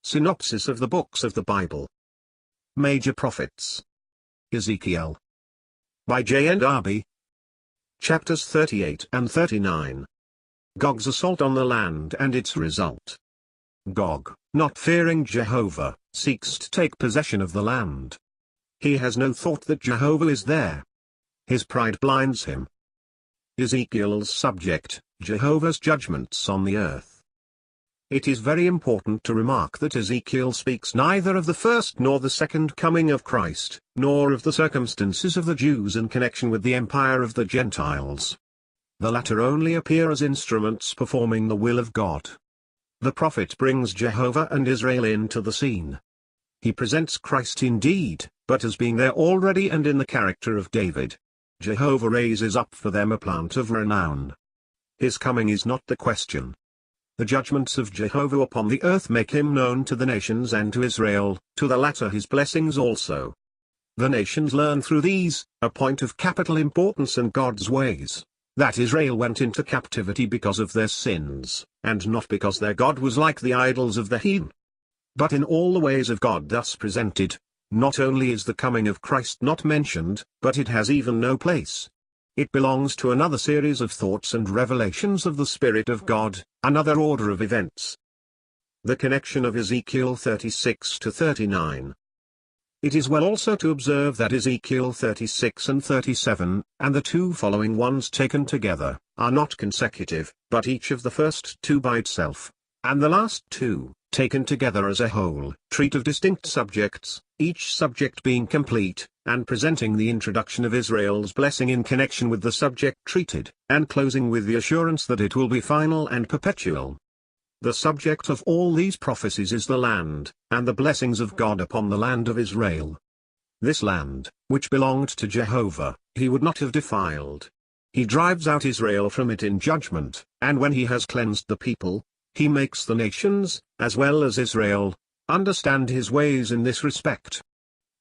Synopsis of the books of the Bible. Major Prophets. Ezekiel. By JND Darby. Chapters 38 and 39. Gog's assault on the land and its result. Gog, not fearing Jehovah, seeks to take possession of the land. He has no thought that Jehovah is there. His pride blinds him. Ezekiel's subject, Jehovah's judgments on the earth. It is very important to remark that Ezekiel speaks neither of the first nor the second coming of Christ, nor of the circumstances of the Jews in connection with the empire of the Gentiles. The latter only appear as instruments performing the will of God. The prophet brings Jehovah and Israel into the scene. He presents Christ indeed, but as being there already and in the character of David. Jehovah raises up for them a plant of renown. His coming is not the question. The judgments of Jehovah upon the earth make him known to the nations and to Israel, to the latter his blessings also. The nations learn through these, a point of capital importance in God's ways, that Israel went into captivity because of their sins, and not because their God was like the idols of the heathen. But in all the ways of God thus presented, not only is the coming of Christ not mentioned, but it has even no place. It belongs to another series of thoughts and revelations of the Spirit of God, another order of events. The connection of Ezekiel 36 to 39. It is well also to observe that Ezekiel 36 and 37, and the two following ones taken together, are not consecutive, but each of the first two by itself, and the last two, taken together as a whole, treat of distinct subjects, each subject being complete, and presenting the introduction of Israel's blessing in connection with the subject treated, and closing with the assurance that it will be final and perpetual. The subject of all these prophecies is the land, and the blessings of God upon the land of Israel. This land, which belonged to Jehovah, he would not have defiled. He drives out Israel from it in judgment, and when he has cleansed the people, he makes the nations, as well as Israel, understand his ways in this respect.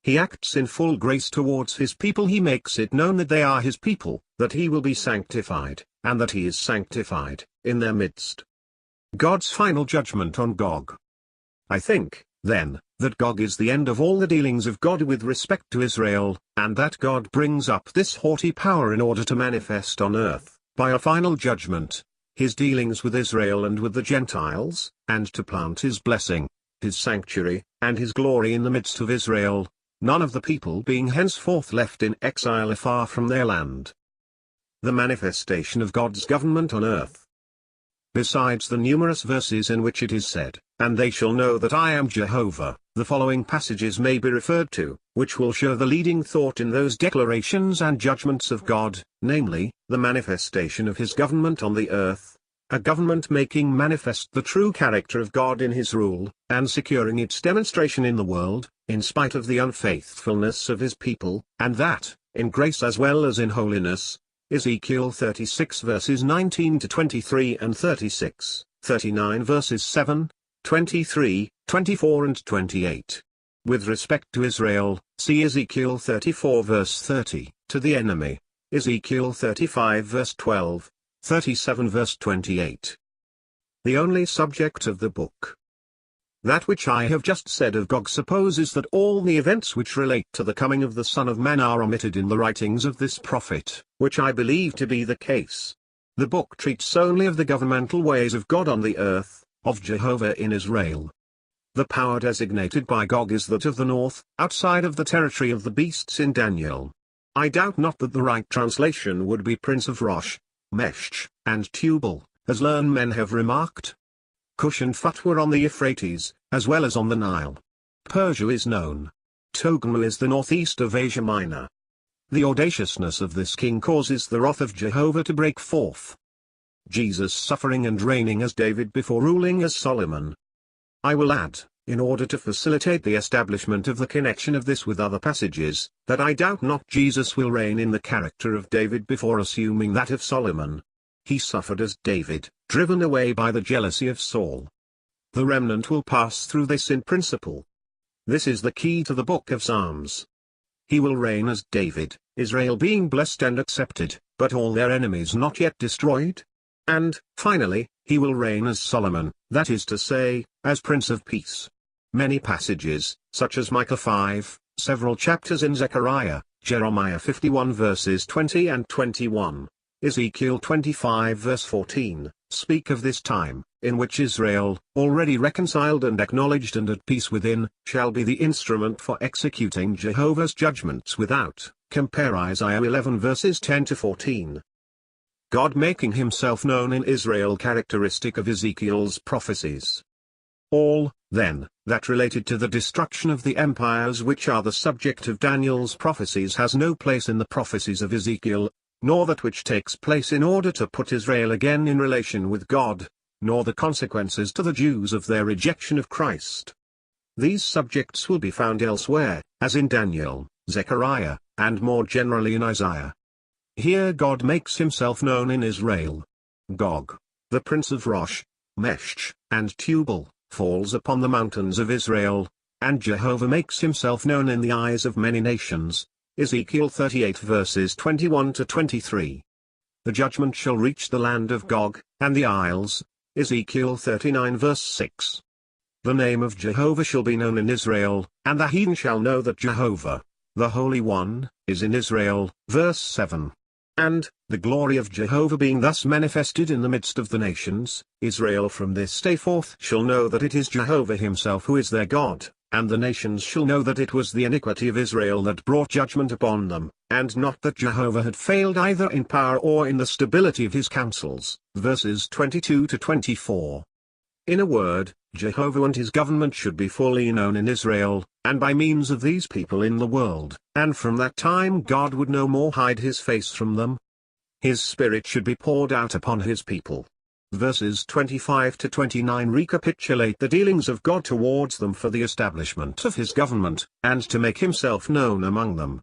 He acts in full grace towards his people. He makes it known that they are his people, that he will be sanctified, and that he is sanctified, in their midst. God's final judgment on Gog. I think, then, that Gog is the end of all the dealings of God with respect to Israel, and that God brings up this haughty power in order to manifest on earth, by a final judgment, his dealings with Israel and with the Gentiles, and to plant his blessing, his sanctuary, and his glory in the midst of Israel, none of the people being henceforth left in exile afar from their land. The manifestation of God's government on earth. Besides the numerous verses in which it is said, "And they shall know that I am Jehovah," the following passages may be referred to, which will show the leading thought in those declarations and judgments of God, namely, the manifestation of his government on the earth, a government making manifest the true character of God in his rule, and securing its demonstration in the world, in spite of the unfaithfulness of his people, and that, in grace as well as in holiness. Ezekiel 36 verses 19 to 23 and 36, 39 verses 7, 23, 24 and 28. With respect to Israel, see Ezekiel 34 verse 30, to the enemy, Ezekiel 35 verse 12, 37 verse 28. The only subject of the book. That which I have just said of Gog supposes that all the events which relate to the coming of the Son of Man are omitted in the writings of this prophet, which I believe to be the case. The book treats only of the governmental ways of God on the earth, of Jehovah in Israel. The power designated by Gog is that of the north, outside of the territory of the beasts in Daniel. I doubt not that the right translation would be Prince of Rosh, Mesh, and Tubal, as learned men have remarked. Cush and Phut were on the Euphrates, as well as on the Nile. Persia is known. Togarmah is the northeast of Asia Minor. The audaciousness of this king causes the wrath of Jehovah to break forth. Jesus suffering and reigning as David before ruling as Solomon. I will add, in order to facilitate the establishment of the connection of this with other passages, that I doubt not Jesus will reign in the character of David before assuming that of Solomon. He suffered as David, driven away by the jealousy of Saul. The remnant will pass through this in principle. This is the key to the book of Psalms. He will reign as David, Israel being blessed and accepted, but all their enemies not yet destroyed. And, finally, he will reign as Solomon, that is to say, as Prince of Peace. many passages, such as Micah 5, several chapters in Zechariah, Jeremiah 51 verses 20 and 21, Ezekiel 25 verse 14, speak of this time, in which Israel, already reconciled and acknowledged and at peace within, shall be the instrument for executing Jehovah's judgments without. Compare Isaiah 11 verses 10 to 14. God making himself known in Israel, characteristic of Ezekiel's prophecies. All, then, that related to the destruction of the empires which are the subject of Daniel's prophecies has no place in the prophecies of Ezekiel, nor that which takes place in order to put Israel again in relation with God, nor the consequences to the Jews of their rejection of Christ. These subjects will be found elsewhere, as in Daniel, Zechariah, and more generally in Isaiah. Here God makes himself known in Israel. Gog, the prince of Rosh, Mesh, and Tubal, falls upon the mountains of Israel, and Jehovah makes himself known in the eyes of many nations. Ezekiel 38 verses 21 to 23. The judgment shall reach the land of Gog, and the isles. Ezekiel 39 verse 6. The name of Jehovah shall be known in Israel, and the heathen shall know that Jehovah, the Holy One, is in Israel. Verse 7. And, the glory of Jehovah being thus manifested in the midst of the nations, Israel from this day forth shall know that it is Jehovah himself who is their God, and the nations shall know that it was the iniquity of Israel that brought judgment upon them, and not that Jehovah had failed either in power or in the stability of his counsels. Verses 22 to 24. In a word, Jehovah and his government should be fully known in Israel, and by means of these people in the world, and from that time God would no more hide his face from them. His Spirit should be poured out upon his people. Verses 25 to 29 recapitulate the dealings of God towards them for the establishment of his government, and to make himself known among them.